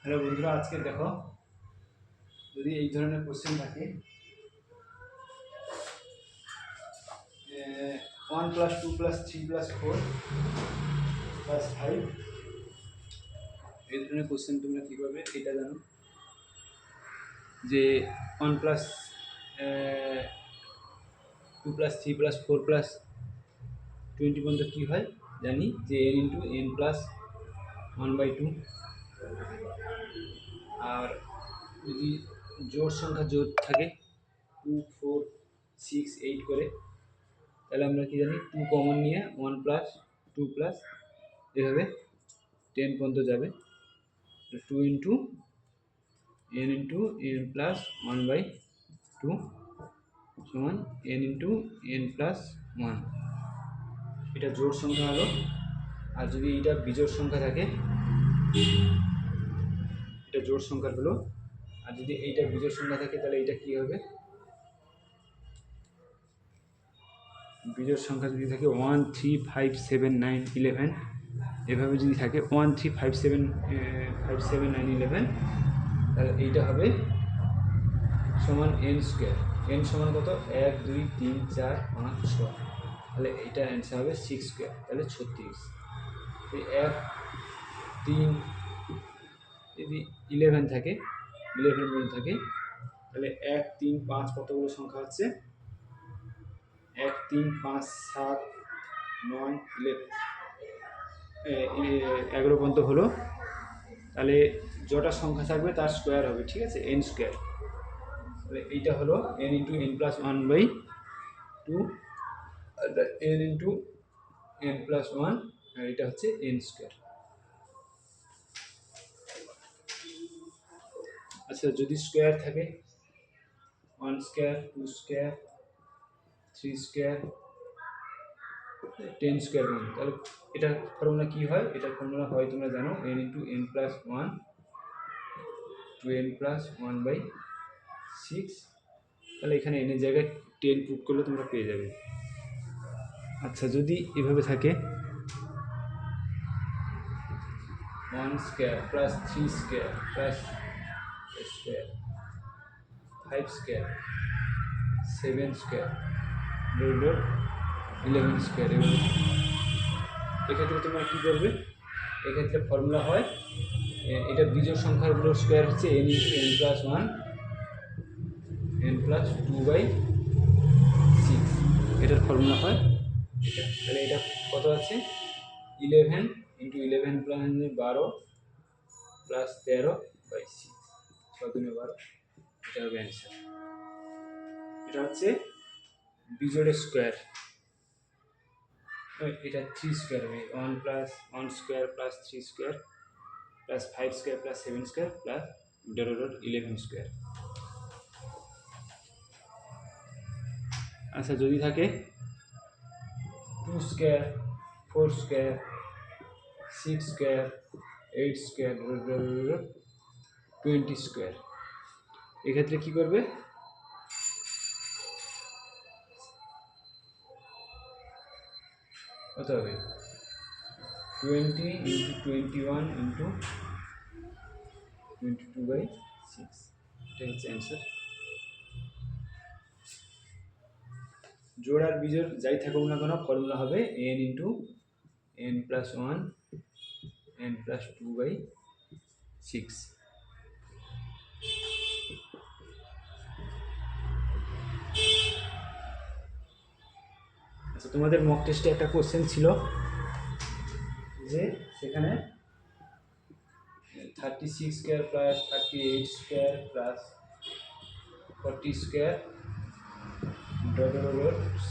Hello বন্ধুরা, আজকে দেখো যদি এই ধরনের কোশ্চেন থাকে 1 + 2 + 3 + 4 + 5, এই ধরনের কোশ্চেন তোমরা কী করবে এটা জানো যে 1 + 2 + 3 + 4 + 20 পর্যন্ত কী হয় জানি যে n × n + 1/2। আর যদি জোড় সংখ্যা জোড় থাকে 2, 4, 6, 8 করে, তাহলে আমরা কি জানি 2 কমন নিয়ে 1 + 2 + এভাবে 10 পর্যন্ত যাবে। 2 × n × n + 1/2 সমান n × n + 1। এটা জোড় সংখ্যা হলো। আর যদি এটা বিজোড় সংখ্যা থাকে, এটা জোড় সংখ্যা হলো। আর যদি এইটা বিজোড় সংখ্যা থাকে তাহলে এটা কি হবে, বিজোড় সংখ্যা যদি থাকে 1, 3, 5, 7, 9, 11 এভাবে যদি থাকে 1, 3, 5, 7, 9, 11, তাহলে এইটা হবে সমান n²। n সমান কত? 1, 2, 3, 4, 5, 6, তাহলে এইটা অ্যান্সার হবে 6², তাহলে 36। এই 1, 3 যদি 11 থাকে, 11 পর্যন্ত থাকে, তাহলে 1, 3, 5 কতগুলো সংখ্যা হচ্ছে? 1, 3, 5, 7, 9, 11 পর্যন্ত হলো। তাহলে যটা সংখ্যা থাকবে তার স্কোয়ার হবে, ঠিক আছে, n²। তাহলে এইটা হলো n × n + 1/2, n × n + 1, আর এটা হচ্ছে n²। আচ্ছা, যদি স্কোয়ার থাকে 1², 2², 3², 10², তাহলে এটার ফর্মুলা কী হয়? এটার ফর্মুলা হয় তোমরা জানো n × n + 1 = n + 1/6। তাহলে এখানে n এর জায়গায় 10 পুট করলে তোমরা পেয়ে যাবে। আচ্ছা, যদি এভাবে থাকে 1² + 3² + 5², 7² 11², এক্ষেত্রে তোমরা কী করবে? এক্ষেত্রে ফর্মুলা হয়, এটা বিজোড় সংখ্যাগুলোর স্কোয়ার হচ্ছে n × n + 1 n + 2/6, এটার ফর্মুলা হয় এটা। তাহলে এটা কত আছে? 11 × 11 + 12 + 13/6, 6 × 12, এটা হবে অ্যান্সার। এটা হচ্ছে বিজোড়ের স্কোয়ার। এটা 3² হবে, 1² + 3² + 5² + 7² + 11²। আচ্ছা, যদি থাকে 2², 4², 6², 8², 20², এক্ষেত্রে কী করবে? কত হবে? 20 × 21 × 22/6, এটা হচ্ছে অ্যান্সার। জোড় আর বিজোড় যাই থাকুক না কেন, ফর্মুলা হবে n × n + 1 n + 2/6। আচ্ছা, তোমাদের মক টেস্টে একটা কোশ্চেন ছিল যে সেখানে 36² + 38² + 40²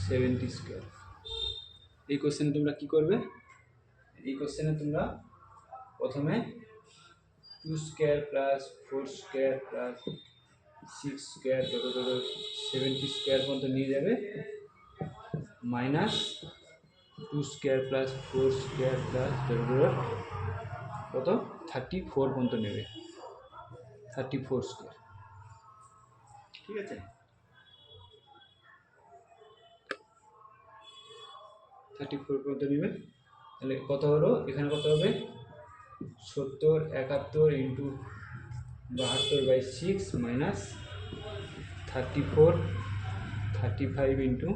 70²। এই কোশ্চেনে তোমরা কী করবে? এই কোশ্চেনে তোমরা প্রথমে 2² + 4² + 6² 70² পর্যন্ত নিয়ে যাবে, মাইনাস 2² + 4² কত 34 পর্যন্ত নেবে, 34², ঠিক আছে। 34 পর্যন্ত নেবে, তাহলে কত হলো? এখানে কত হবে? 70, 71 × 72/6 মাইনাস 35 ইন্টু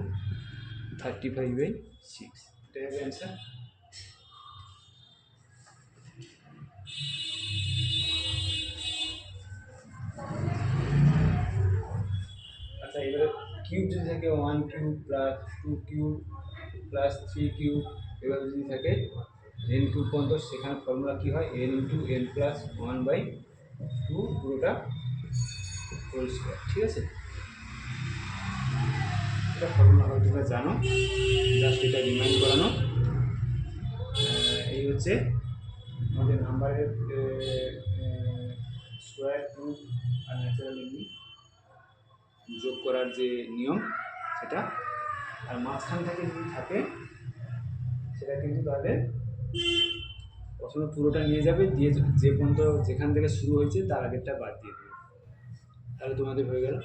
35/6, এটাই হবে অ্যান্সার। আচ্ছা, এবারে কিউব যদি থাকে 1 cube plus 2 cube plus 3 cube, এভাবে যদি থাকে n কিউব পর্যন্ত, সেখানে ফর্মুলা কী হয়, n ইন্টু n প্লাস 1/2 পুরোটা হোল স্কোয়ার। ঠিক আছে, এটা ফর্মুলা হয়তো তোমরা জানো, জাস্ট এটা রিমাইন্ড করানো। এই হচ্ছে আমাদের নাম্বারের স্কোয়ার, কিউব আর ন্যাচারাল এমনি যোগ করার যে নিয়ম সেটা। আর মাঝখান থেকে যদি থাকে সেটা কিন্তু তাহলে প্রথমে পুরোটা নিয়ে যাবে, দিয়ে যে পর্যন্ত যেখান থেকে শুরু হয়েছে তার আগেরটা বাদ দিয়ে দেবে, তাহলে তোমাদের হয়ে গেল।